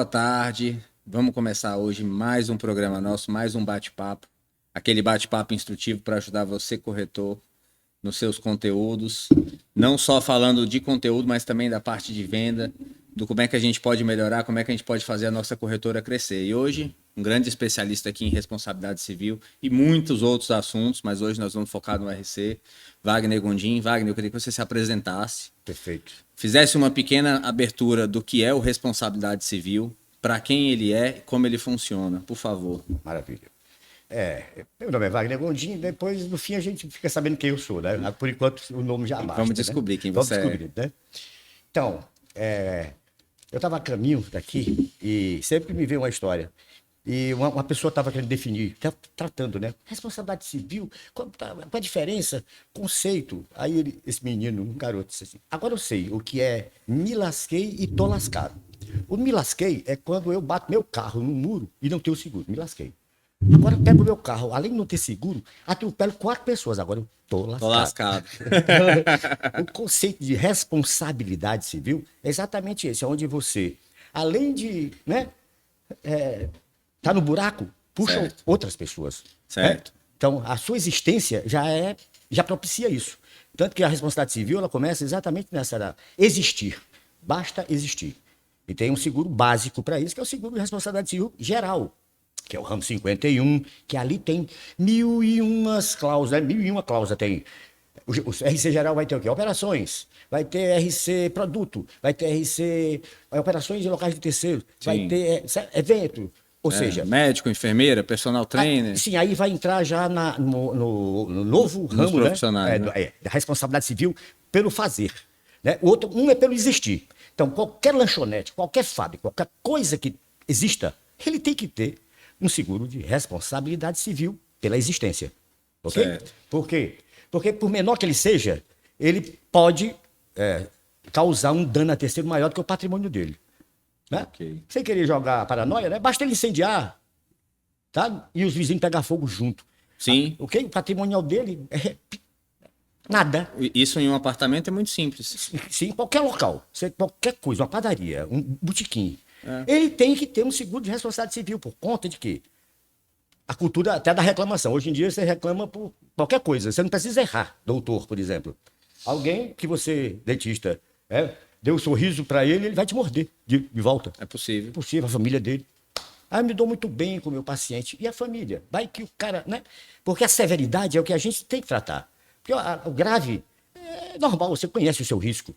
Boa tarde. Vamos começar hoje mais um programa nosso, mais um bate-papo. Aquele bate-papo instrutivo para ajudar você, corretor, nos seus conteúdos. Não só falando de conteúdo, mas também da parte de venda, do como é que a gente pode melhorar, como é que a gente pode fazer a nossa corretora crescer. E hoje, um grande especialista aqui em responsabilidade civil e muitos outros assuntos, mas hoje nós vamos focar no RC, Wagner Gondim. Wagner, eu queria que você se apresentasse. Perfeito. Fizesse uma pequena abertura do que é o responsabilidade civil, para quem ele é e como ele funciona, por favor. Maravilha. Meu nome é Wagner Gondim, depois no fim a gente fica sabendo quem eu sou, né? Por enquanto o nome já basta. Vamos descobrir quem Vamos você é. descobrir, né? Então, eu estava a caminho daqui e sempre me veio uma história. E uma pessoa estava querendo definir, tratando, né? Responsabilidade civil, qual a diferença? Conceito. Aí esse menino, um garoto, disse assim: agora eu sei o que é me lasquei e tô lascado. O me lasquei é quando eu bato meu carro no muro e não tenho seguro. Me lasquei. Agora eu pego meu carro, além de não ter seguro, atropelo 4 pessoas. Agora eu tô lascado. Tô lascado. O conceito de responsabilidade civil é exatamente esse, onde você, além de, né, tá no buraco, puxa Certo. outras pessoas. Certo. Né? Então, a sua existência já propicia isso. Tanto que a responsabilidade civil ela começa exatamente nessa existir. Basta existir. E tem um seguro básico para isso, que é o seguro de responsabilidade civil geral, que é o ramo 51, que ali tem 1.001 cláusulas, né? 1.001 cláusulas tem. O RC geral vai ter o quê? Operações, vai ter RC produto, vai ter RC operações em locais de terceiros, vai Sim. ter evento, ou seja... Médico, enfermeira, personal trainer. Sim, aí vai entrar já no novo ramo, profissionais, né? Da responsabilidade civil pelo fazer. Né? O outro, um é pelo existir. Então, qualquer lanchonete, qualquer fábrica, qualquer coisa que exista, ele tem que ter um seguro de responsabilidade civil pela existência. Ok? Certo. Por quê? Porque, por menor que ele seja, ele pode causar um dano a terceiro maior do que o patrimônio dele. Né? Ok. Sem querer jogar paranoia, né? Basta ele incendiar, tá? E os vizinhos pegar fogo junto. Sim. Ok? O patrimonial dele é nada. Isso em um apartamento é muito simples. Sim, em qualquer local, qualquer coisa, uma padaria, um botequim, ele tem que ter um seguro de responsabilidade civil, por conta de que a cultura até da reclamação. Hoje em dia você reclama por qualquer coisa, você não precisa errar, doutor, por exemplo. Alguém que você, dentista, deu um sorriso para ele, ele vai te morder de volta. É possível. É possível, a família dele. Eu me dou muito bem com o meu paciente. E a família? Vai que o cara, né? Porque a severidade é o que a gente tem que tratar. Porque o grave é normal, você conhece o seu risco.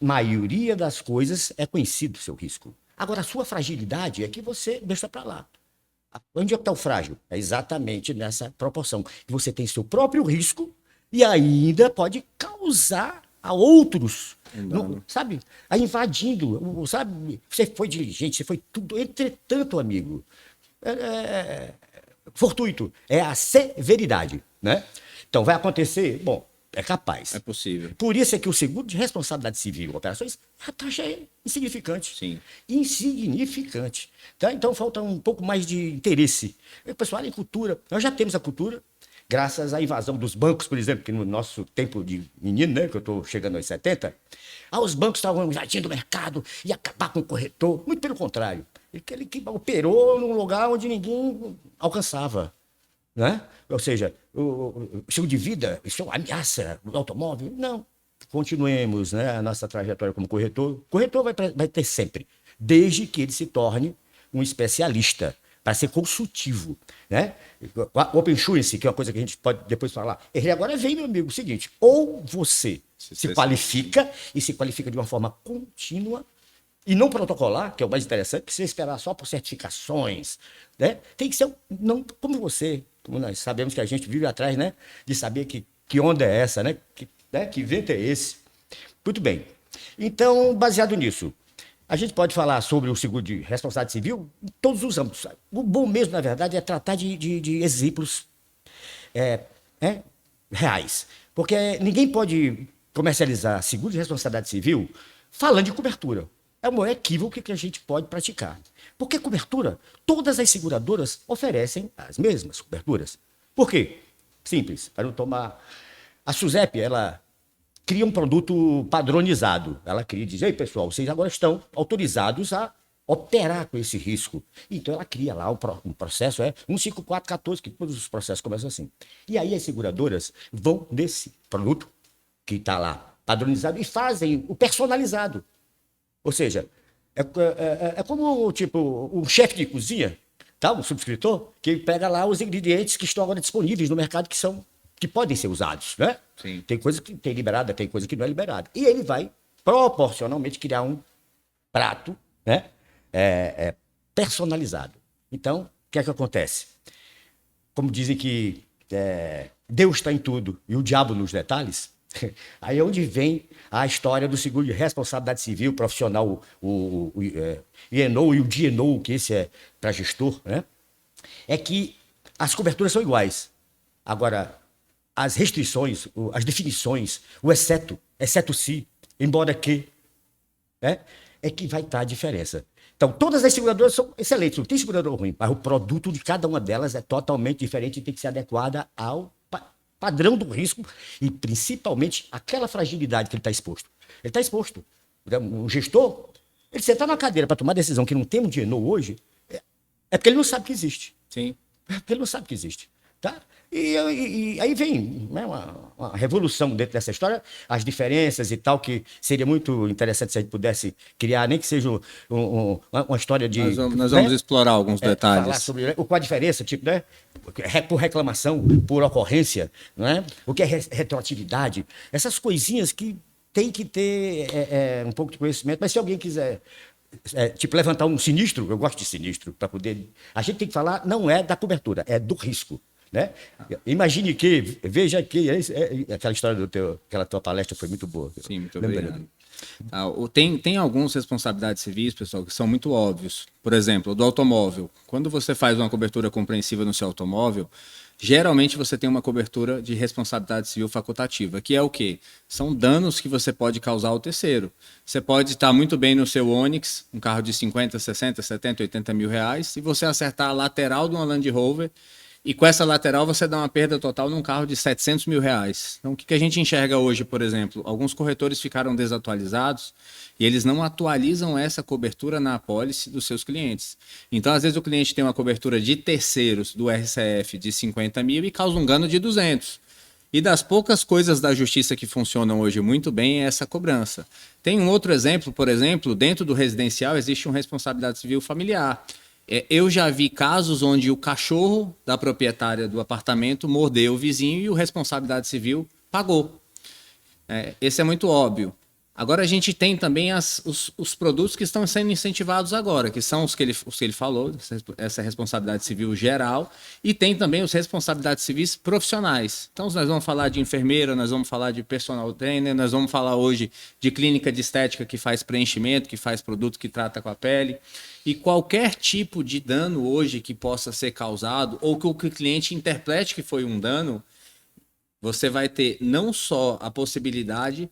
Maioria das coisas é conhecido o seu risco. Agora, a sua fragilidade é que você deixa para lá. Onde é que está o frágil? É exatamente nessa proporção. Que você tem seu próprio risco e ainda pode causar a outros. Sabe? Aí invadindo, sabe? Você foi diligente, você foi tudo. Entretanto, amigo, fortuito, é a severidade, né? Então, vai acontecer? Bom, é capaz. É possível. Por isso é que o seguro de responsabilidade civil e operações, a taxa é insignificante. Sim. Insignificante. Tá? Então, falta um pouco mais de interesse. Pessoal, em cultura, nós já temos a cultura, graças à invasão dos bancos, por exemplo, que no nosso tempo de menino, né, que eu estou chegando aos 70, os bancos estavam invadindo o mercado e acabar com o corretor. Muito pelo contrário. Ele que operou num lugar onde ninguém alcançava. Né? Ou seja, o estilo de vida, isso é uma ameaça do automóvel? Não. Continuemos, né, a nossa trajetória como corretor. Corretor vai ter sempre, desde que ele se torne um especialista, para ser consultivo. Né? O Open Insurance, que é uma coisa que a gente pode depois falar, ele agora vem, meu amigo, o seguinte: ou você se qualifica, e se qualifica de uma forma contínua, e não protocolar, que é o mais interessante, que você esperar só por certificações, né? Tem que ser, não como você, como nós sabemos que a gente vive atrás, né? De saber que onda é essa, né? Que vento é esse. Muito bem. Então, baseado nisso, a gente pode falar sobre o seguro de responsabilidade civil em todos os âmbitos. O bom mesmo, na verdade, é tratar de exemplos reais. Porque ninguém pode comercializar seguro de responsabilidade civil falando de cobertura. É o maior equívoco que a gente pode praticar. Porque cobertura, todas as seguradoras oferecem as mesmas coberturas. Por quê? Simples, para não tomar... A SUSEP, ela cria um produto padronizado. Ela cria e diz: ei, pessoal, vocês agora estão autorizados a operar com esse risco. Então ela cria lá um processo, 15414, que todos os processos começam assim. E aí as seguradoras vão nesse produto que está lá padronizado e fazem o personalizado. Ou seja, é como tipo um chefe de cozinha, tá? Um subscritor, que pega lá os ingredientes que estão agora disponíveis no mercado que podem ser usados, né? Sim. Tem coisa que tem liberada, tem coisa que não é liberada. E ele vai proporcionalmente criar um prato, né? Personalizado. Então, o que é que acontece? Como dizem que Deus está em tudo e o diabo nos detalhes, aí é onde vem a história do seguro de responsabilidade civil profissional, o IENO e o DNO, que esse é para gestor, né? É que as coberturas são iguais. Agora, as restrições, as definições, o exceto se, embora que, né? É que vai estar a diferença. Então, todas as seguradoras são excelentes, não tem seguradora ruim, mas o produto de cada uma delas é totalmente diferente e tem que ser adequada ao padrão do risco e, principalmente, aquela fragilidade que ele está exposto. Ele está exposto. Um gestor, ele sentar na cadeira para tomar decisão que não tem um DNO hoje, é porque ele não sabe que existe. Sim. É porque ele não sabe que existe. Tá? E aí vem, né, uma revolução dentro dessa história, as diferenças e tal, que seria muito interessante se a gente pudesse criar, nem que seja uma história de... Nós vamos explorar alguns detalhes. Falar sobre qual a diferença, tipo, né? Por reclamação, por ocorrência, né? O que é retroatividade, essas coisinhas que tem que ter um pouco de conhecimento, mas se alguém quiser... tipo, levantar um sinistro, eu gosto de sinistro, para poder... A gente tem que falar, não é da cobertura, é do risco. Né? Imagine que, veja que, aquela história aquela tua palestra foi muito boa. Sim, muito obrigado. Tem algumas responsabilidades civis, pessoal, que são muito óbvios. Por exemplo, do automóvel. Quando você faz uma cobertura compreensiva no seu automóvel, geralmente você tem uma cobertura de responsabilidade civil facultativa, que é o quê? São danos que você pode causar ao terceiro. Você pode estar muito bem no seu Onix, um carro de 50, 60, 70, 80 mil reais, e você acertar a lateral de uma Land Rover, e com essa lateral você dá uma perda total num carro de 700 mil reais. Então, o que a gente enxerga hoje, por exemplo? Alguns corretores ficaram desatualizados e eles não atualizam essa cobertura na apólice dos seus clientes. Então, às vezes, o cliente tem uma cobertura de terceiros do RCF de 50 mil e causa um dano de 200. E das poucas coisas da justiça que funcionam hoje muito bem é essa cobrança. Tem um outro exemplo, por exemplo, dentro do residencial existe uma responsabilidade civil familiar. Eu já vi casos onde o cachorro da proprietária do apartamento mordeu o vizinho e o responsabilidade civil pagou. Esse é muito óbvio. Agora a gente tem também os produtos que estão sendo incentivados agora, que são os que ele falou, essa responsabilidade civil geral, e tem também as responsabilidades civis profissionais. Então nós vamos falar de enfermeira, nós vamos falar de personal trainer, nós vamos falar hoje de clínica de estética que faz preenchimento, que faz produto que trata com a pele. E qualquer tipo de dano hoje que possa ser causado, ou que o cliente interprete que foi um dano, você vai ter não só a possibilidade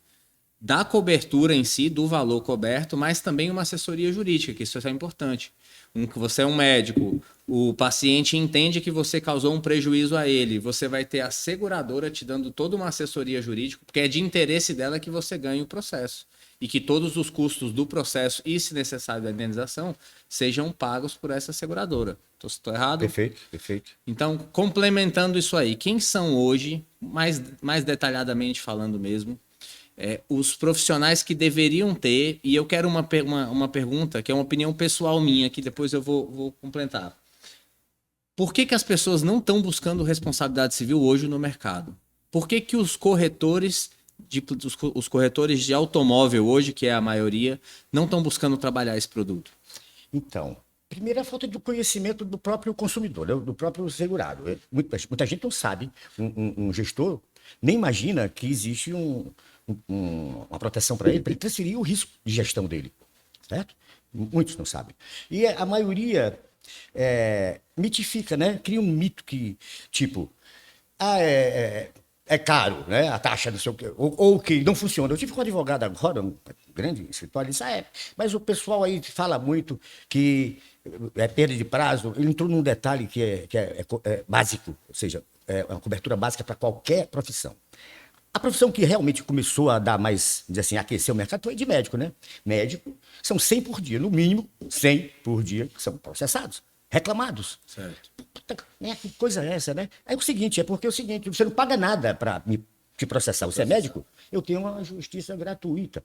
da cobertura em si, do valor coberto, mas também uma assessoria jurídica, que isso é importante. Que você é um médico, o paciente entende que você causou um prejuízo a ele, você vai ter a seguradora te dando toda uma assessoria jurídica, porque é de interesse dela que você ganhe o processo. E que todos os custos do processo e, se necessário, da indenização, sejam pagos por essa seguradora. Estou errado? Perfeito, perfeito. Então, complementando isso aí, quem são hoje, mais detalhadamente falando mesmo, os profissionais que deveriam ter, e eu quero uma pergunta, que é uma opinião pessoal minha, que depois eu vou complementar. Por que as pessoas não estão buscando responsabilidade civil hoje no mercado? Por que os corretores de automóvel hoje, que é a maioria, não estão buscando trabalhar esse produto? Então, primeiro é a falta de conhecimento do próprio consumidor, né, do próprio segurado. Muita gente não sabe, um gestor nem imagina que existe uma proteção para ele transferir o risco de gestão dele, certo? Muitos não sabem. E a maioria mitifica, né? Cria um mito que, tipo, é caro, né? A taxa, não sei o quê, ou que não funciona. Eu tive com um advogado agora, um grande escritório, ele disse, mas o pessoal aí fala muito que é perda de prazo. Ele entrou num detalhe que é básico, ou seja, é uma cobertura básica para qualquer profissão. A profissão que realmente começou a dar mais, dizer assim, aquecer o mercado foi de médico, né? Médico, são 100 por dia, no mínimo 100 por dia que são processados, reclamados. Certo. Puta, né, que coisa é essa, né? É o seguinte, você não paga nada para me te processar. Você é médico? Eu tenho uma justiça gratuita.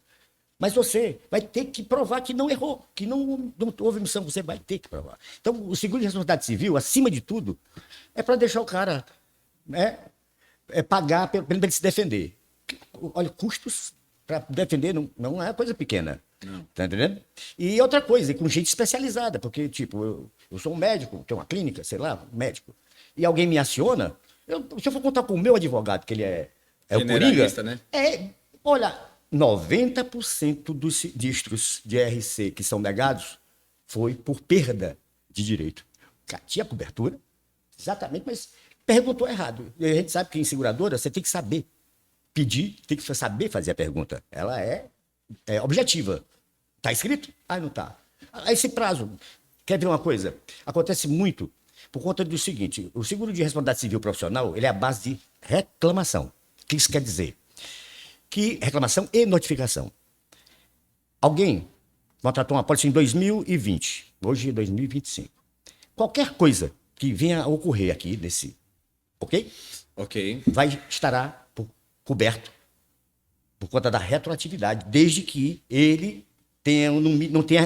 Mas você vai ter que provar que não errou, que não houve omissão, você vai ter que provar. Então, o seguro de responsabilidade civil, acima de tudo, é para deixar o cara, né, pagar para ele se defender. Olha, custos para defender não é coisa pequena. Não. Tá entendendo? E outra coisa, com gente especializada, porque, tipo, eu sou um médico, tenho uma clínica, sei lá, um médico, e alguém me aciona, se eu for contar com o meu advogado, que ele é o Coringa, né? Olha, 90% dos sinistros de RC que são negados foi por perda de direito. Tinha cobertura, exatamente, mas perguntou errado. E a gente sabe que em seguradora você tem que saber pedir, tem que saber fazer a pergunta. Ela é objetiva. Está escrito? Ah, não está. Esse prazo, quer ver uma coisa? Acontece muito por conta do seguinte, o seguro de responsabilidade civil profissional, ele é a base de reclamação. O que isso quer dizer? Que reclamação e notificação. Alguém contratou uma apólice em 2020, hoje é 2025. Qualquer coisa que venha a ocorrer aqui nesse, ok? Estará coberto por conta da retroatividade, desde que ele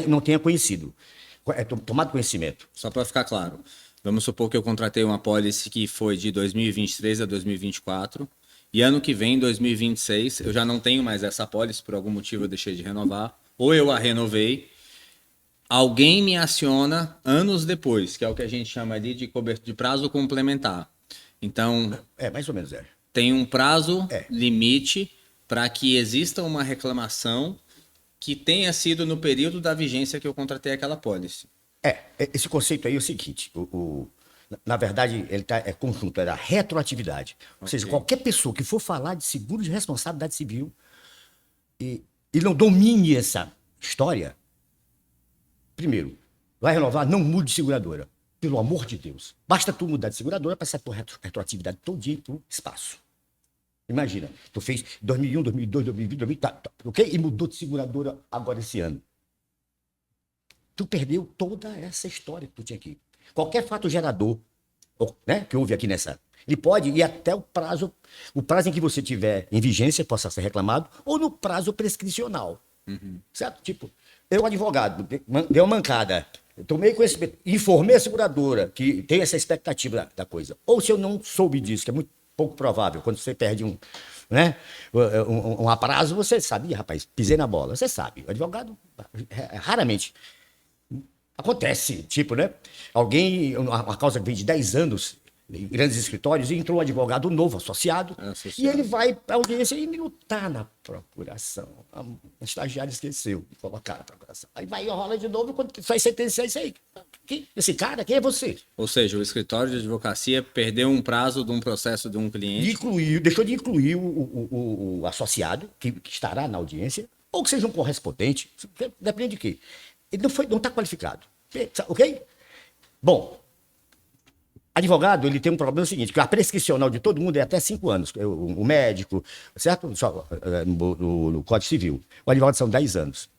não tenha conhecido, tomado conhecimento. Só para ficar claro, vamos supor que eu contratei uma apólice que foi de 2023 a 2024, e ano que vem, 2026, eu já não tenho mais essa apólice, por algum motivo eu deixei de renovar, ou eu a renovei, alguém me aciona anos depois, que é o que a gente chama ali de prazo complementar. Então... mais ou menos, tem um prazo limite para que exista uma reclamação que tenha sido no período da vigência que eu contratei aquela apólice. Esse conceito aí é o seguinte, na verdade, ele é conjunto, é da retroatividade. Ou seja, qualquer pessoa que for falar de seguro de responsabilidade civil e não domine essa história, primeiro, vai renovar, não mude de seguradora. Pelo amor de Deus. Basta tu mudar de seguradora para sair por retroatividade todo dia para o espaço. Imagina, tu fez 2001, 2002, 2020, 2020, ok? E mudou de seguradora agora esse ano. Tu perdeu toda essa história que tu tinha aqui. Qualquer fato gerador, né, que houve aqui nessa, ele pode ir até o prazo em que você tiver em vigência, possa ser reclamado, ou no prazo prescricional. Certo? Tipo, eu, advogado, deu uma mancada, eu tomei conhecimento, informei a seguradora que tem essa expectativa da coisa. Ou se eu não soube disso, que é muito pouco provável, quando você perde um aprazo, você sabia, rapaz, pisei na bola, você sabe. O advogado, raramente. Acontece, tipo, né? Alguém, uma causa que vem de 10 anos, em grandes escritórios, e entrou um advogado novo, associado, e ele vai para a audiência e não está na procuração. A estagiária esqueceu de colocar na procuração. Aí vai e rola de novo, quando sai sentenciar isso aí. Esse cara, quem é você? Ou seja, o escritório de advocacia perdeu um prazo de um processo de um cliente. Deixou de incluir o associado, que estará na audiência, ou que seja um correspondente, depende de quê? Ele não está qualificado. Ok? Bom, advogado, ele tem um problema seguinte, que a prescricional de todo mundo é até 5 anos. O médico, certo? No Código Civil. O advogado são 10 anos.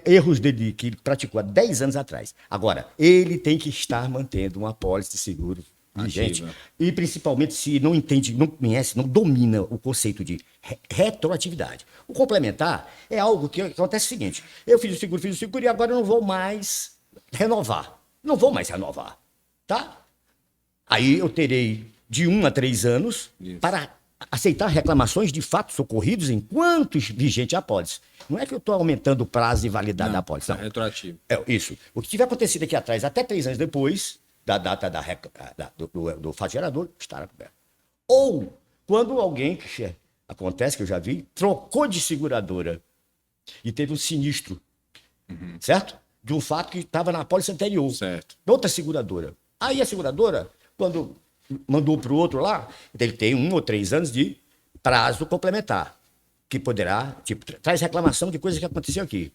Erros dele que ele praticou há 10 anos atrás. Agora, ele tem que estar mantendo uma apólice de seguro vigente. E principalmente se não entende, não conhece, não domina o conceito de retroatividade. O complementar é algo que acontece o seguinte: eu fiz o seguro e agora eu não vou mais renovar. Não vou mais renovar. Tá? Aí eu terei de 1 a 3 anos para aceitar reclamações de fatos ocorridos enquanto vigente a apólice. Não é que eu estou aumentando o prazo de validade da apólice. Não, é retroativo. Isso. O que tiver acontecido aqui atrás, até 3 anos depois da data do fato gerador, estará coberto. Ou, quando alguém, que acontece, que eu já vi, trocou de seguradora e teve um sinistro, certo? De um fato que estava na apólice anterior. Certo. Outra seguradora. Aí a seguradora, quando mandou para o outro lá, ele tem 1 ou 3 anos de prazo complementar, que poderá, traz reclamação de coisas que aconteceu aqui.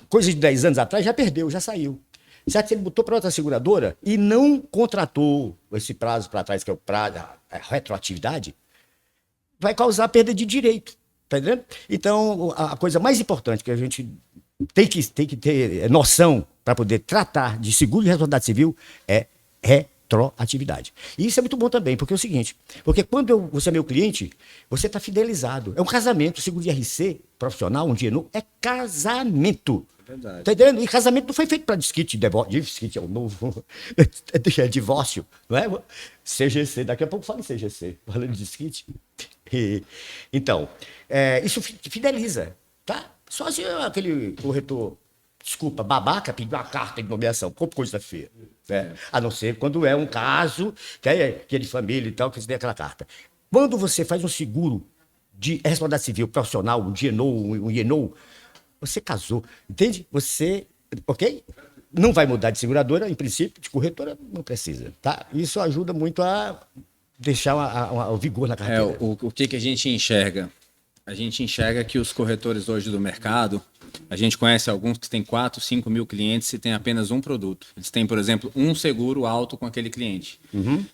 Coisa de 10 anos atrás já perdeu, já saiu. Certo? Se ele botou para outra seguradora e não contratou esse prazo para trás, que é o prazo, a retroatividade, vai causar perda de direito. Tá entendendo? Então, a coisa mais importante que a gente tem que ter noção para poder tratar de seguro de responsabilidade civil é retroatividade. E isso é muito bom também, porque é o seguinte, porque quando você é meu cliente, você está fidelizado. É um casamento, o seguro de RC profissional, um dia novo, é casamento. Verdade. Tá entendendo? E casamento não foi feito para disquite, disquite é o novo, é divórcio, não é? CGC, daqui a pouco fala em CGC, falando de disquite. Então, isso fideliza, tá? Só se aquele corretor, desculpa, babaca, pediu uma carta de nomeação, como coisa feia. Né? A não ser quando é um caso que é de família e tal, que você tem aquela carta. Quando você faz um seguro de responsabilidade civil profissional, um GNO, um IENO, você casou, entende? Você, ok? Não vai mudar de seguradora, em princípio, de corretora não precisa, tá? Isso ajuda muito a deixar o vigor na carteira. O que a gente enxerga? A gente enxerga que os corretores hoje do mercado, a gente conhece alguns que têm 4, 5 mil clientes e têm apenas um produto. Eles têm, por exemplo, um seguro alto com aquele cliente. Uhum.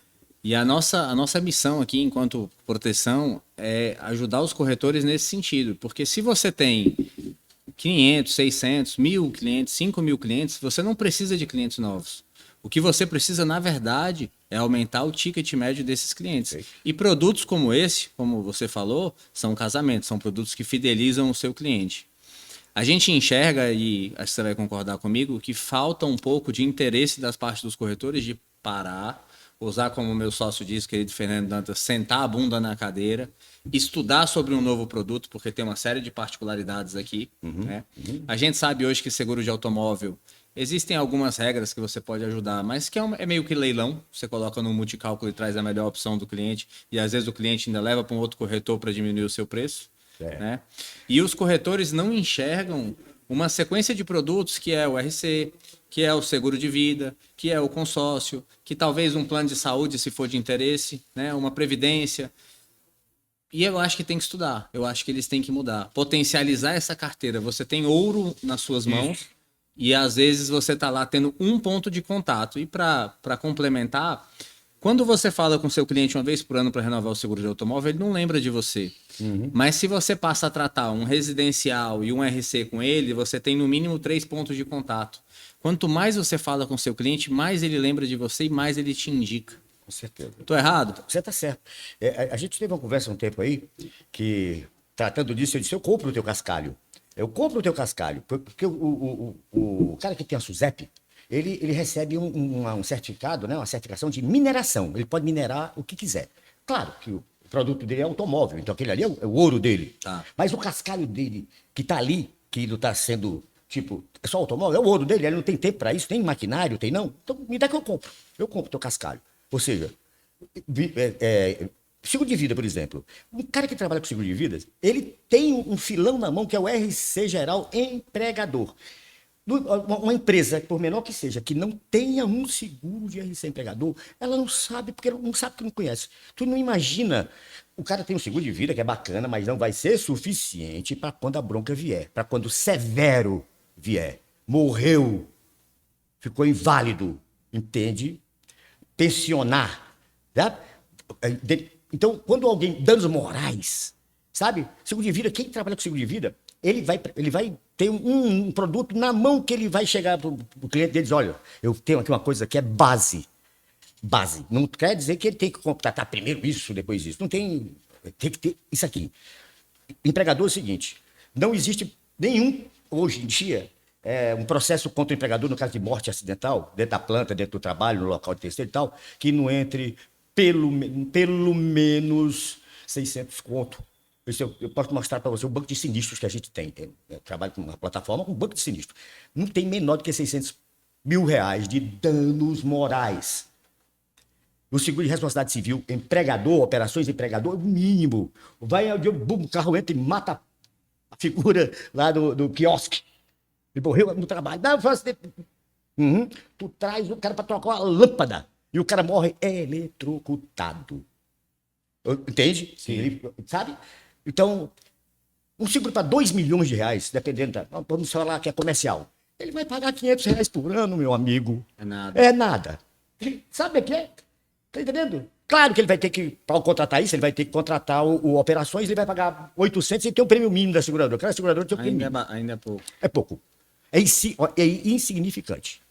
E a nossa missão aqui, enquanto proteção, é ajudar os corretores nesse sentido. Porque se você tem 500, 600, 1.000 clientes, 5 mil clientes, você não precisa de clientes novos. O que você precisa, na verdade, é aumentar o ticket médio desses clientes. Sim. E produtos como esse, como você falou, são casamentos, são produtos que fidelizam o seu cliente. A gente enxerga, e acho que você vai concordar comigo, que falta um pouco de interesse das partes dos corretores de parar, usar, como o meu sócio disse, querido Fernando Dantas, sentar a bunda na cadeira, estudar sobre um novo produto, porque tem uma série de particularidades aqui. Né? A gente sabe hoje que seguro de automóvel, existem algumas regras que você pode ajudar, mas que é meio que leilão. Você coloca no multicálculo e traz a melhor opção do cliente, e às vezes o cliente ainda leva para um outro corretor para diminuir o seu preço. Né? E os corretores não enxergam uma sequência de produtos que é o RC, que é o seguro de vida, que é o consórcio, que talvez um plano de saúde, se for de interesse, né? Uma previdência. E eu acho que tem que estudar, eu acho que eles têm que mudar, potencializar essa carteira. Você tem ouro nas suas mãos e às vezes você está lá tendo um ponto de contato. E para complementar, quando você fala com seu cliente uma vez por ano para renovar o seguro de automóvel, ele não lembra de você. Mas se você passa a tratar um residencial e um RC com ele, você tem no mínimo 3 pontos de contato. Quanto mais você fala com seu cliente, mais ele lembra de você e mais ele te indica. Com certeza. Estou errado? Você está certo. A gente teve uma conversa um tempo aí, que tratando disso, eu disse, eu compro o teu cascalho. Eu compro o teu cascalho. Porque o cara que tem a SUSEP, ele recebe um certificado, né, uma certificação de mineração. Ele pode minerar o que quiser. Claro que o produto dele é automóvel, então aquele ali é o ouro dele. Tá. Mas o cascalho dele, que está ali, que não está sendo, tipo, é só automóvel, é o ouro dele, ele não tem tempo para isso, tem maquinário, tem não. Então me dá que eu compro. Eu compro o teu cascalho. Ou seja, seguro de vida, por exemplo. Um cara que trabalha com seguro de vida, ele tem um filão na mão que é o RC Geral Empregador. Uma empresa, por menor que seja, que não tenha um seguro de RC Empregador, ela não sabe, porque não sabe que não conhece. Tu não imagina, o cara tem um seguro de vida que é bacana, mas não vai ser suficiente para quando a bronca vier, para quando o severo vier. Morreu, ficou inválido, entende? Pensionar, tá? Então, quando alguém, danos morais, sabe? Seguro de vida, quem trabalha com seguro de vida, ele vai ter um produto na mão que ele vai chegar para o cliente dele e dizer, olha, eu tenho aqui uma coisa que é base. Base. Não quer dizer que ele tem que contratar primeiro isso, depois isso. Não tem que ter isso aqui. Empregador é o seguinte, não existe nenhum, hoje em dia, um processo contra o empregador no caso de morte acidental, dentro da planta, dentro do trabalho, no local de terceiro e tal, que não entre pelo menos 600 conto. Eu posso mostrar para você o banco de sinistros que a gente tem. Eu trabalho com uma plataforma com um banco de sinistros. Não tem menor do que 600 mil reais de danos morais. O seguro de responsabilidade civil, empregador, operações de empregador, o mínimo. Vai, o carro entra e mata a figura lá do quiosque. Ele morreu no trabalho. Não, tu traz o cara para trocar uma lâmpada e o cara morre eletrocutado. Entende? Sim. Ele, sabe? Então, um seguro para 2 milhões de reais, dependendo vamos falar que é comercial, ele vai pagar 500 reais por ano, meu amigo. É nada. É nada. Sabe o que é? Tá entendendo? Claro que ele vai ter que, para contratar isso, ele vai ter que contratar o operações, ele vai pagar 800 e tem o prêmio mínimo da seguradora. Cada seguradora tem o prêmio mínimo. Ainda é pouco. É pouco. É insignificante.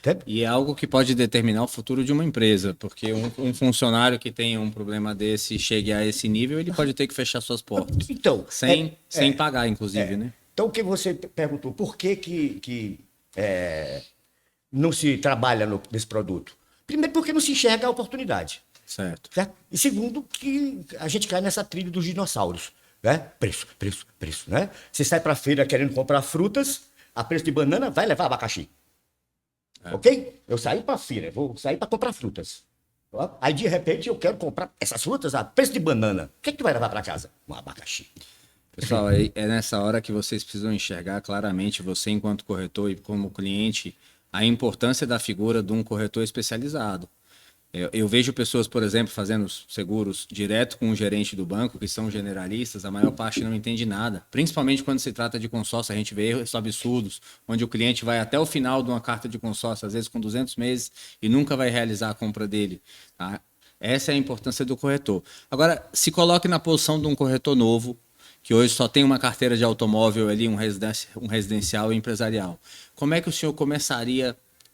Entende? E é algo que pode determinar o futuro de uma empresa, porque um funcionário que tenha um problema desse, chegue a esse nível, ele pode ter que fechar suas portas. Então, Sem pagar, inclusive, né? Então, o que você perguntou, por que não se trabalha nesse produto? Primeiro, porque não se enxerga a oportunidade. Certo. Certo? E segundo, que a gente cai nessa trilha dos dinossauros. Né? Preço, preço, preço. Né? Você sai para a feira querendo comprar frutas, a preço de banana vai levar abacaxi. Ok? Eu saí para a feira, vou sair para comprar frutas. Aí, de repente, eu quero comprar essas frutas a preço de banana. O que tu vai levar para casa? Um abacaxi. Pessoal, é nessa hora que vocês precisam enxergar claramente, você enquanto corretor e como cliente, a importância da figura de um corretor especializado. Eu vejo pessoas, por exemplo, fazendo seguros direto com o gerente do banco, que são generalistas, a maior parte não entende nada. Principalmente quando se trata de consórcio, a gente vê erros absurdos, onde o cliente vai até o final de uma carta de consórcio, às vezes com 200 meses, e nunca vai realizar a compra dele. Tá? Essa é a importância do corretor. Agora, se coloque na posição de um corretor novo, que hoje só tem uma carteira de automóvel ali, um residencial e empresarial. Como é que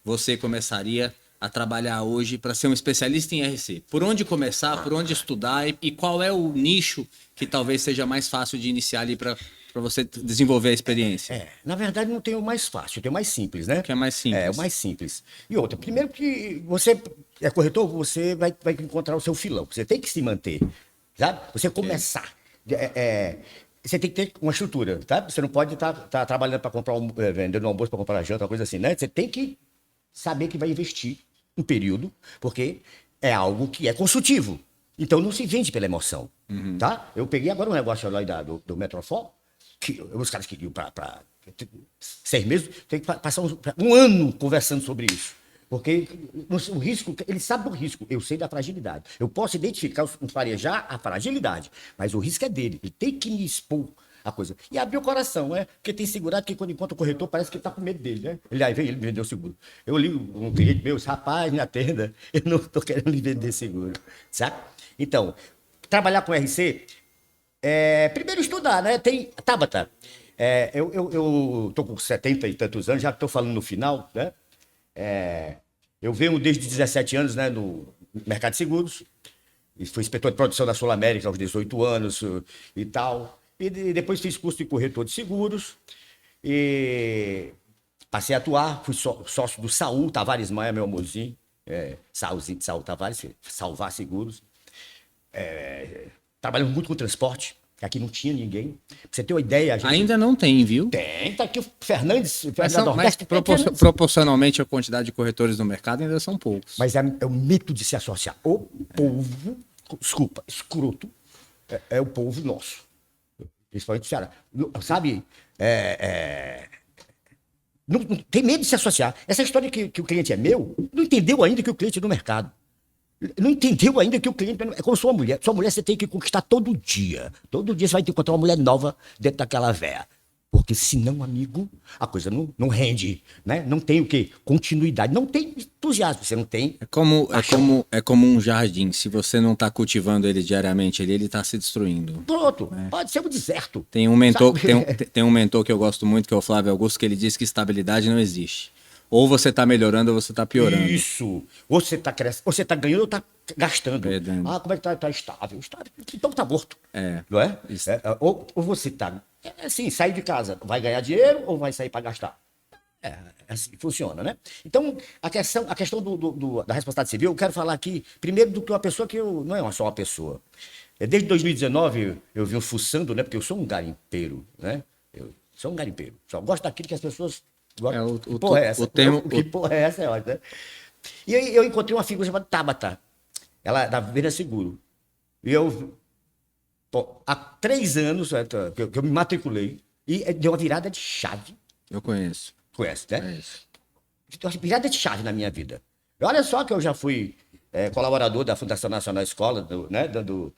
você começaria a trabalhar hoje para ser um especialista em RC? Por onde começar, por onde estudar e qual é o nicho que talvez seja mais fácil de iniciar ali para você desenvolver a experiência? Na verdade, não tem o mais fácil, tem o mais simples, né? O que é mais simples. É, o mais simples. E outra, primeiro que você é corretor, você vai encontrar o seu filão, você tem que se manter, sabe? Você começar. Você tem que ter uma estrutura, tá? Você não pode estar trabalhando para comprar, vendendo um almoço para comprar janta, uma coisa assim, né? Você tem que saber que vai investir um período, porque é algo que é consultivo. Então não se vende pela emoção, tá? Eu peguei agora um negócio lá do Metrofol, que os caras queriam para 6 meses, tem que passar um ano conversando sobre isso. Porque o risco, ele sabe do risco, eu sei da fragilidade. Eu posso identificar, farejar a fragilidade, mas o risco é dele. Ele tem que me expor a coisa. E abrir o coração, né? Porque tem segurado que quando encontra o corretor, parece que ele tá com medo dele, né? Ele aí vem, ele me vendeu seguro. Eu li um cliente meu, rapaz, me atenda, eu não tô querendo lhe vender seguro, sabe? Então, trabalhar com RC, primeiro estudar, né? Tem, Tabata, eu tô com 70 e tantos anos, já estou falando no final, né? Eu venho desde 17 anos, né, no mercado de seguros, e fui inspetor de produção da Sul América aos 18 anos e tal. E depois fiz curso de corretor de seguros. E passei a atuar, fui sócio do Saul Tavares Maia, meu amorzinho. Saul Tavares, Salvar Seguros. Trabalhamos muito com transporte, que aqui não tinha ninguém. Pra você ter uma ideia, a gente... Ainda não tem, viu? Tem, tá aqui o Fernandes, Mas proporcionalmente a quantidade de corretores no mercado ainda são poucos. Mas é o mito de se associar. O povo, desculpa, escroto, é o povo nosso. Principalmente o Ceará. Sabe? Não tem medo de se associar. Essa história que o cliente é meu, não entendeu ainda que o cliente é do mercado. Não entendeu ainda que o cliente é como sua mulher. Sua mulher você tem que conquistar todo dia. Todo dia você vai encontrar uma mulher nova dentro daquela véia. Porque senão, amigo, a coisa não rende, né? Não tem o quê? Continuidade. Não tem entusiasmo. Você não tem... É como um jardim. Se você não está cultivando ele diariamente, ele está se destruindo. Pronto. Pode ser um deserto. Tem um mentor, tem um mentor que eu gosto muito, que é o Flávio Augusto, que ele diz que estabilidade não existe. Ou você está melhorando ou você está piorando. Isso. Ou você está crescendo, ou você está ganhando ou está gastando. Perdendo. Como é que está estável? Estável. Então está morto. Não é? Ou você está... assim, sair de casa, vai ganhar dinheiro ou vai sair para gastar? Assim funciona, né? Então, a questão da responsabilidade civil, eu quero falar aqui, primeiro, do que uma pessoa que não é só uma pessoa. Desde 2019, eu venho fuçando, né? Porque eu sou um garimpeiro, né? Eu sou um garimpeiro. Só gosto daquilo que as pessoas gostam. Que porra é essa? Que porra é essa? Né? E aí eu encontrei uma figura chamada Tabata. Ela da Venda Seguro. E eu... há 3 anos que eu me matriculei e deu uma virada de chave. Eu conheço. Conhece, né? Conheço. Deu uma virada de chave na minha vida. Olha só que eu já fui colaborador da Fundação Nacional Escola, dando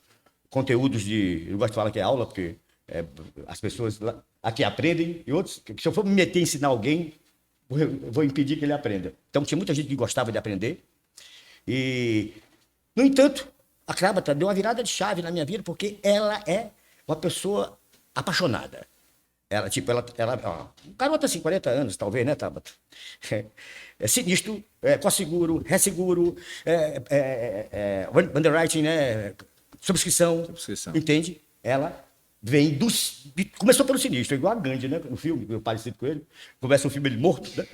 conteúdos eu gosto de falar que é aula, porque as pessoas aqui aprendem, e outros, que se eu for me meter a ensinar alguém, eu vou impedir que ele aprenda. Então tinha muita gente que gostava de aprender, e No entanto, a Tabata deu uma virada de chave na minha vida, porque ela é uma pessoa apaixonada. Ela, tipo, ó, garota assim, 40 anos, talvez, né, Tabata? É sinistro, co-seguro, resseguro, underwriting, né? Subscrição, Subscrição. entende? Ela vem dos. Começou pelo sinistro, igual a Gandhi, né? No filme, eu parecido com ele. Começa o filme ele morto, né?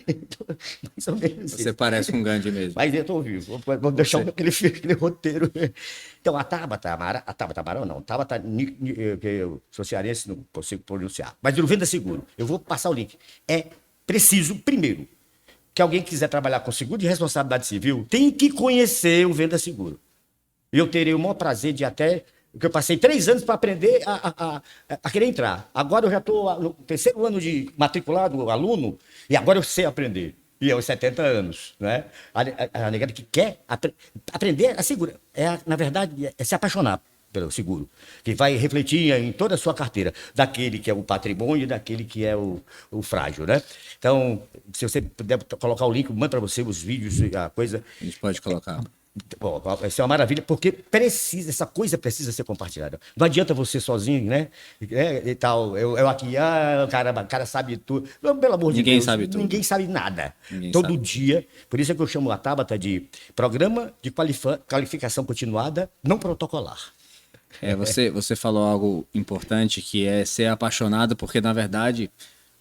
Então, mais ou menos Você isso. parece com um Gandhi mesmo. Mas eu estou vivo. Vamos deixar aquele roteiro. Então, a Tabata Amaral, não. Tabata, que eu sou cearense, não consigo pronunciar. Mas no Venda Seguro, eu vou passar o link. É preciso, primeiro, que alguém quiser trabalhar com seguro de responsabilidade civil, tem que conhecer o Venda Seguro. Eu terei o maior prazer de até. Porque eu passei 3 anos para aprender a querer entrar. Agora eu já estou no terceiro ano de matriculado, aluno, e agora eu sei aprender. E aos 70 anos, né? A negada que quer aprender a segura. Na verdade, é se apaixonar pelo seguro, que vai refletir em toda a sua carteira, daquele que é o patrimônio e daquele que é o frágil, né? Então, se você puder colocar o link, manda para você os vídeos, a coisa. A gente pode colocar. Bom, isso é uma maravilha, porque essa coisa precisa ser compartilhada. Não adianta você sozinho, né? E tal, eu aqui, o cara sabe tudo. Não, pelo amor de Deus, Ninguém sabe tudo. Ninguém sabe nada. Ninguém Todo sabe. dia. Por isso é que eu chamo a Tabata de Programa de Qualificação Continuada Não Protocolar. Você falou algo importante, que é ser apaixonado, porque na verdade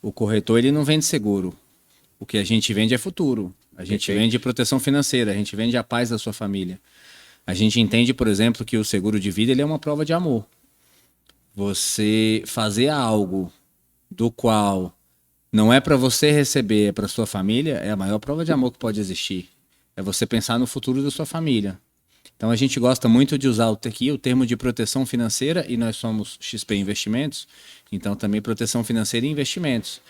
o corretor ele não vende seguro. O que a gente vende é futuro. A gente Perfeito. vende proteção financeira, a gente vende a paz da sua família. A gente entende, por exemplo, que o seguro de vida ele é uma prova de amor. Você fazer algo do qual não é para você receber, é para sua família, é a maior prova de amor que pode existir. É você pensar no futuro da sua família. Então a gente gosta muito de usar aqui o termo de proteção financeira, e nós somos XP Investimentos, então também proteção financeira e investimentos.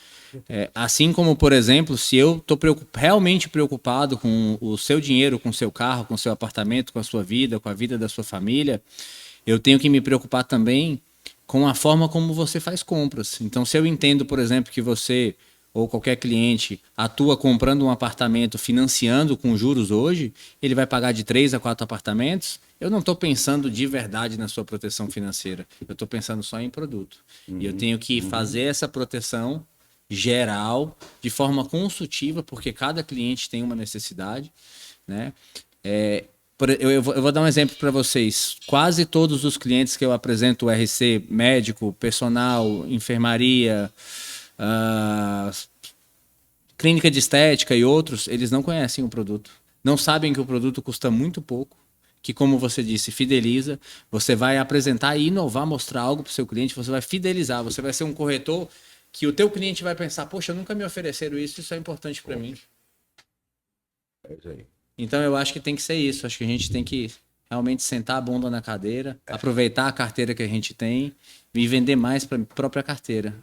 Assim como, por exemplo, se eu estou realmente preocupado com o seu dinheiro, com o seu carro, com o seu apartamento, com a sua vida, com a vida da sua família, eu tenho que me preocupar também com a forma como você faz compras. Então, se eu entendo, por exemplo, que você ou qualquer cliente atua comprando um apartamento, financiando com juros hoje, ele vai pagar de 3 a 4 apartamentos, eu não estou pensando de verdade na sua proteção financeira. Eu estou pensando só em produto. E eu tenho que fazer essa proteção geral, de forma consultiva, porque cada cliente tem uma necessidade, né? Eu vou dar um exemplo para vocês. Quase todos os clientes que eu apresento, o RC, médico, personal, enfermaria, clínica de estética e outros, eles não conhecem o produto. Não sabem que o produto custa muito pouco, que, como você disse, fideliza. Você vai apresentar e inovar, mostrar algo para o seu cliente, você vai fidelizar, você vai ser um corretor que o teu cliente vai pensar, poxa, nunca me ofereceram isso é importante para mim. É isso aí. Então eu acho que tem que ser isso, acho que a gente tem que realmente sentar a bunda na cadeira, aproveitar a carteira que a gente tem e vender mais para a própria carteira.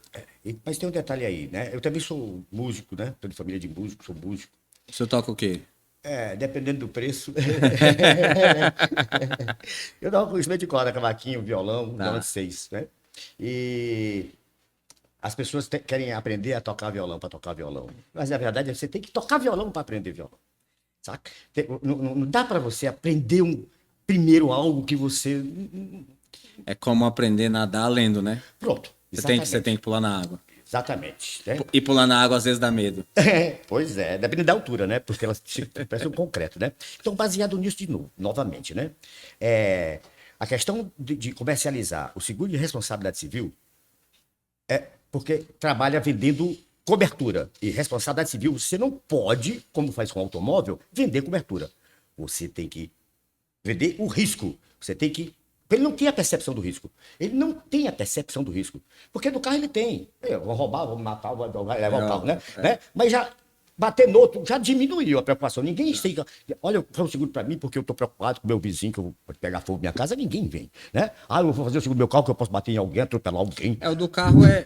Mas tem um detalhe aí, né? Eu também sou músico, né? Tô de família de músico, sou músico. O senhor toca o quê? Dependendo do preço. Eu dava conhecimento de corda, cavaquinho, violão, violão de 6, né? E as pessoas querem aprender a tocar violão para tocar violão. Mas na verdade você tem que tocar violão para aprender violão. Saca? Não dá para você aprender primeiro algo que você. É como aprender a nadar lendo, né? Pronto. Você tem que pular na água. Exatamente. Né? E pular na água às vezes dá medo. Pois é, depende da altura, né? Porque elas parecem um concreto, né? Então, baseado nisso de novo, novamente, né? A questão de comercializar o seguro de responsabilidade civil é porque trabalha vendendo cobertura. E responsabilidade civil, você não pode, como faz com automóvel, vender cobertura. Você tem que vender o risco. Você tem que. Ele não tem a percepção do risco. Ele não tem a percepção do risco. Porque do carro ele tem. Vou roubar, vou matar, vou levar o carro, né? Mas já bater no outro já diminuiu a preocupação. Ninguém chega. Olha, faz um seguro para mim porque eu estou preocupado com o meu vizinho que eu vou pegar fogo na minha casa. Ninguém vem, né? Eu vou fazer o seguro do meu carro que eu posso bater em alguém, atropelar alguém.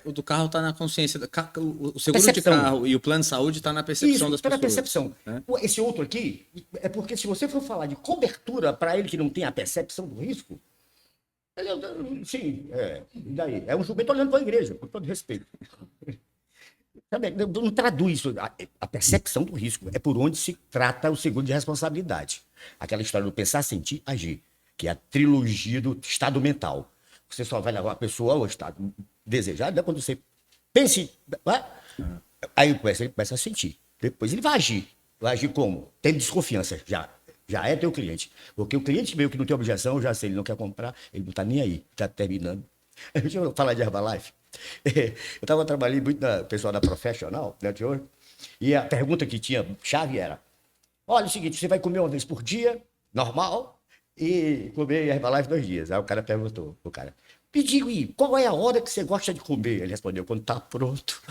O do carro tá na consciência. O seguro de carro e o plano de saúde tá na percepção das pessoas. Na percepção. Né? Esse outro aqui é porque se você for falar de cobertura para ele que não tem a percepção do risco, sim, e daí? É um jumento olhando para a igreja, com todo respeito. Sabe, não traduz isso. A percepção do risco é por onde se trata o seguro de responsabilidade. Aquela história do pensar, sentir, agir, que é a trilogia do estado mental. Você só vai levar a pessoa ao estado desejado, né? Quando você pense, né? Aí ele começa a sentir. Depois ele vai agir. Vai agir como? Tendo desconfiança. Já é teu cliente. Porque o cliente meio que não tem objeção, eu já sei, ele não quer comprar, ele não está nem aí, está terminando. Deixa eu falar de Herbalife. Eu estava trabalhando muito na pessoal da Professional, né, de hoje, e a pergunta que tinha chave era: olha, é o seguinte, você vai comer uma vez por dia, normal, e comer Herbalife 2 dias. Aí o cara perguntou, o cara, me diga aí, qual é a hora que você gosta de comer? Ele respondeu, quando tá pronto.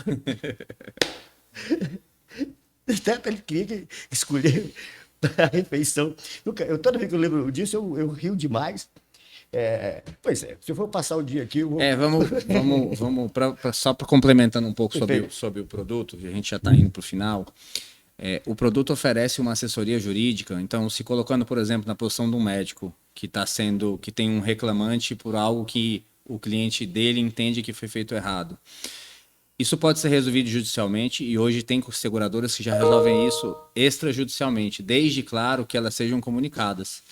Ele queria escolher a refeição. Toda vez que eu lembro disso, eu rio demais. Pois é, se eu for passar o dia aqui, eu vou... Só para complementando um pouco Perfeito. sobre o produto, a gente já está indo para o final. O produto oferece uma assessoria jurídica, então se colocando, por exemplo, na posição de um médico que tem um reclamante por algo que o cliente dele entende que foi feito errado. Isso pode ser resolvido judicialmente e hoje tem seguradoras que já resolvem isso extrajudicialmente, desde, claro, que elas sejam comunicadas.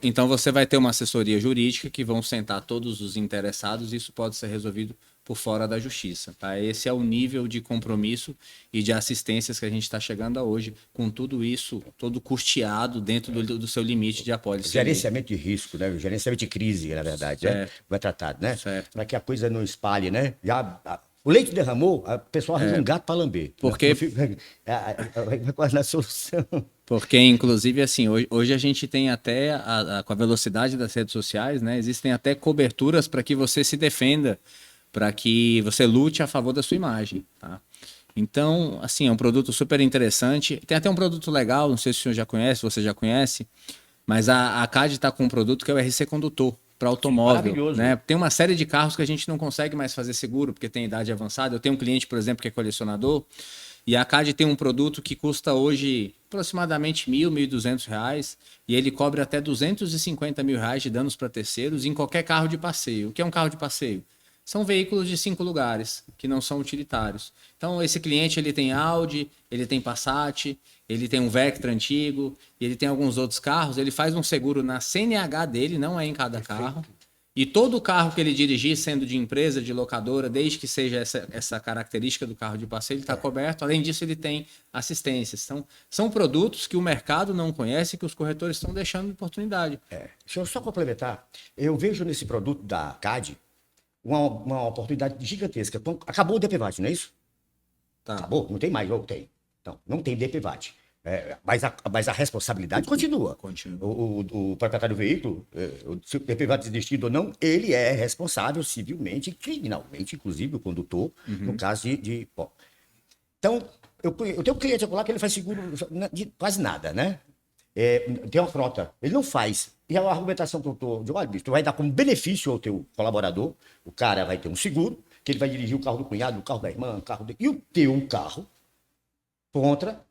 Então você vai ter uma assessoria jurídica que vão sentar todos os interessados e isso pode ser resolvido por fora da justiça. Tá? Esse é o nível de compromisso e de assistências que a gente está chegando a hoje, com tudo isso, todo custeado dentro do seu limite de apólice. Gerenciamento de risco, né? Gerenciamento de crise, na verdade, né? Vai tratado, né? Para que a coisa não espalhe, né? O leite derramou, o pessoal arranja um gato para lamber. Porque Vai quase na solução. Porque, inclusive, assim, hoje a gente tem até, com a velocidade das redes sociais, né? Existem até coberturas para que você se defenda, para que você lute a favor da sua imagem, tá? Então, assim, é um produto super interessante. Tem até um produto legal, não sei se o senhor já conhece, você já conhece, mas a CAD está com um produto que é o RC Condutor para automóvel. Maravilhoso. Né? Tem uma série de carros que a gente não consegue mais fazer seguro, porque tem idade avançada. Eu tenho um cliente, por exemplo, que é colecionador, e a CAD tem um produto que custa hoje aproximadamente R$ 1.200 e ele cobre até R$ 250 mil de danos para terceiros em qualquer carro de passeio. O que é um carro de passeio? São veículos de 5 lugares, que não são utilitários. Então, esse cliente ele tem Audi, ele tem Passat, ele tem um Vectra antigo, e ele tem alguns outros carros. Ele faz um seguro na CNH dele, não é em cada carro. E todo carro que ele dirigir, sendo de empresa, de locadora, desde que seja essa característica do carro de passeio, ele está coberto. Além disso, ele tem assistências. Então, são produtos que o mercado não conhece e que os corretores estão deixando de oportunidade. Deixa eu só complementar. Eu vejo nesse produto da CAD uma oportunidade gigantesca. Acabou o DPVAT, não é isso? Tá. Acabou? Não tem mais? Ou tem? Então, não tem DPVAT. Mas a responsabilidade continua. Continua. O proprietário do veículo, se o DPVAT existindo ou não, ele é responsável civilmente e criminalmente, inclusive o condutor, no caso de... Bom. Então, eu tenho um cliente lá que ele faz seguro de quase nada, né? Tem uma frota, ele não faz. E a argumentação que eu estou dizendo, olha, bicho, tu vai dar como benefício ao teu colaborador, o cara vai ter um seguro, que ele vai dirigir o carro do cunhado, o carro da irmã, o carro e o teu carro contra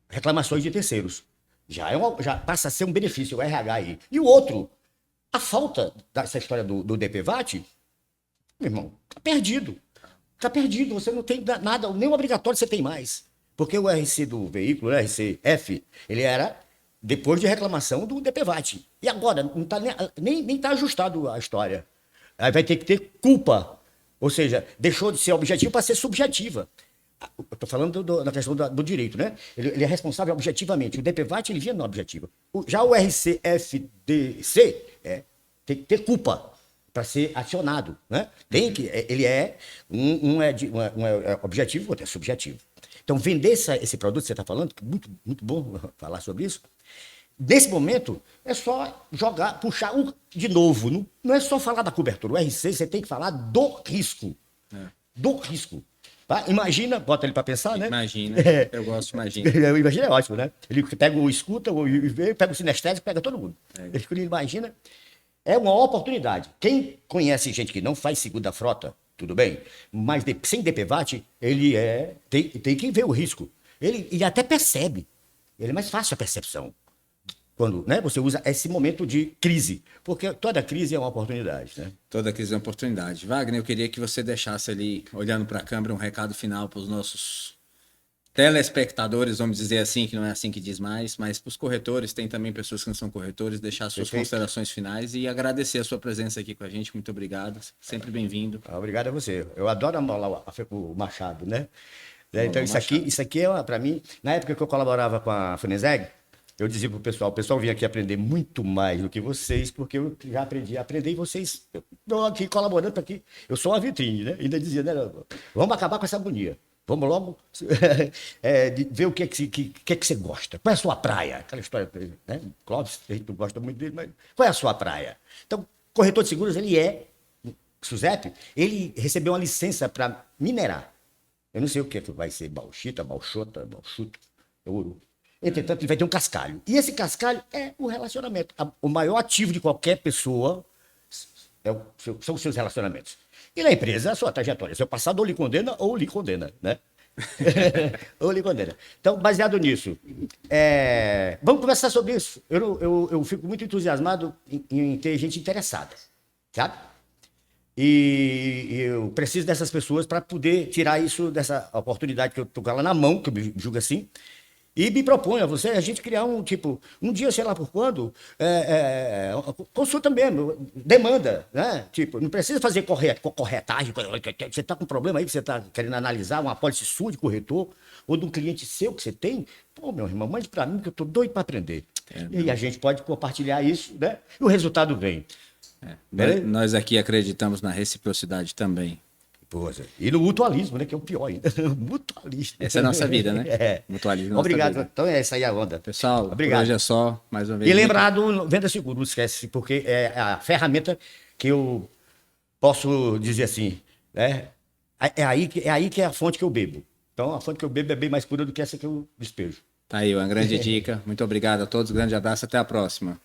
reclamações de terceiros. Já passa a ser um benefício, o RH aí. E o outro, a falta dessa história do DPVAT, meu irmão, tá perdido. Tá perdido, você não tem nada, nem obrigatório você tem mais. Porque o RC do veículo, o RCF, ele era depois de reclamação do DPVAT. E agora, não tá nem tá ajustado a história. Aí vai ter que ter culpa. Ou seja, deixou de ser objetivo para ser subjetiva. Eu estou falando da questão do direito, né? Ele é responsável objetivamente. O DPVAT, ele vinha na objetiva. Já o RCFDC tem que ter culpa para ser acionado, né? Ele é objetivo, outro é subjetivo. Então, vender esse produto que você está falando, muito, muito bom falar sobre isso. Nesse momento, é só puxar de novo. Não é só falar da cobertura. O RC, você tem que falar do risco. Do risco. Tá? Imagina, bota ele para pensar, né? Imagina, eu gosto de imagina. Imagina é ótimo, né? Ele pega o escuta, pega o sinestésico, pega todo mundo. Ele imagina. É uma oportunidade. Quem conhece gente que não faz seguro da frota, tudo bem, mas sem DPVAT, ele tem que ver o risco. Ele até percebe. Ele é mais fácil a percepção. quando, né, você usa esse momento de crise, porque toda crise é uma oportunidade, né? Toda crise é uma oportunidade. Wagner, eu queria que você deixasse ali, olhando para a câmera, um recado final para os nossos telespectadores, vamos dizer assim, que não é assim que diz mais, mas para os corretores, tem também pessoas que não são corretores, deixar suas Perfeito. considerações finais e agradecer a sua presença aqui com a gente. Muito obrigado, sempre bem-vindo. Obrigado a você. Eu adoro amolar o Machado, né? Então, Machado. isso aqui é, para mim, na época que eu colaborava com a Funezeg, eu dizia pro pessoal, o pessoal vinha aqui aprender muito mais do que vocês, porque eu já aprendi a aprender e vocês, eu aqui colaborando aqui, eu sou uma vitrine, né? Ainda dizia, né? Vamos acabar com essa agonia. Vamos logo ver o que é que você gosta. Qual é a sua praia? Aquela história, né? Clóvis, a gente não gosta muito dele, mas qual é a sua praia? Então, corretor de seguros, Suzep, ele recebeu uma licença para minerar. Eu não sei o que vai ser, bauxita, bauxota, bauxuto, ouro. Entretanto, ele vai ter um cascalho. E esse cascalho é o relacionamento. O maior ativo de qualquer pessoa são os seus relacionamentos. E na empresa, a sua trajetória. Seu passado ou lhe condena, né? Ou lhe condena. Então, baseado nisso, vamos conversar sobre isso. Eu fico muito entusiasmado em ter gente interessada, sabe? E eu preciso dessas pessoas para poder tirar isso dessa oportunidade que eu estou com ela na mão, que eu me julgo assim, e me proponho a você, a gente criar um dia, sei lá por quando, consulta mesmo, demanda, né? Tipo, não precisa fazer corretagem, você está com um problema aí que você está querendo analisar uma apólice sua de corretor, ou de um cliente seu que você tem, pô, meu irmão, mande para mim que eu estou doido para aprender. E a gente pode compartilhar isso, né? E o resultado vem. Nós aqui acreditamos na reciprocidade também. Pois é. E no mutualismo, né? Que é o pior ainda. Mutualismo. Essa é a nossa vida, né? Mutualismo. Nossa Obrigado. vida. Então, essa aí é a onda. Pessoal, obrigado. Por hoje é só, mais uma vez. E lembrado, venda seguro, não esquece, porque é a ferramenta que eu posso dizer assim, né? É aí que é a fonte que eu bebo. Então, a fonte que eu bebo é bem mais pura do que essa que eu despejo. Tá aí, uma grande dica. Muito obrigado a todos, grande abraço, até a próxima.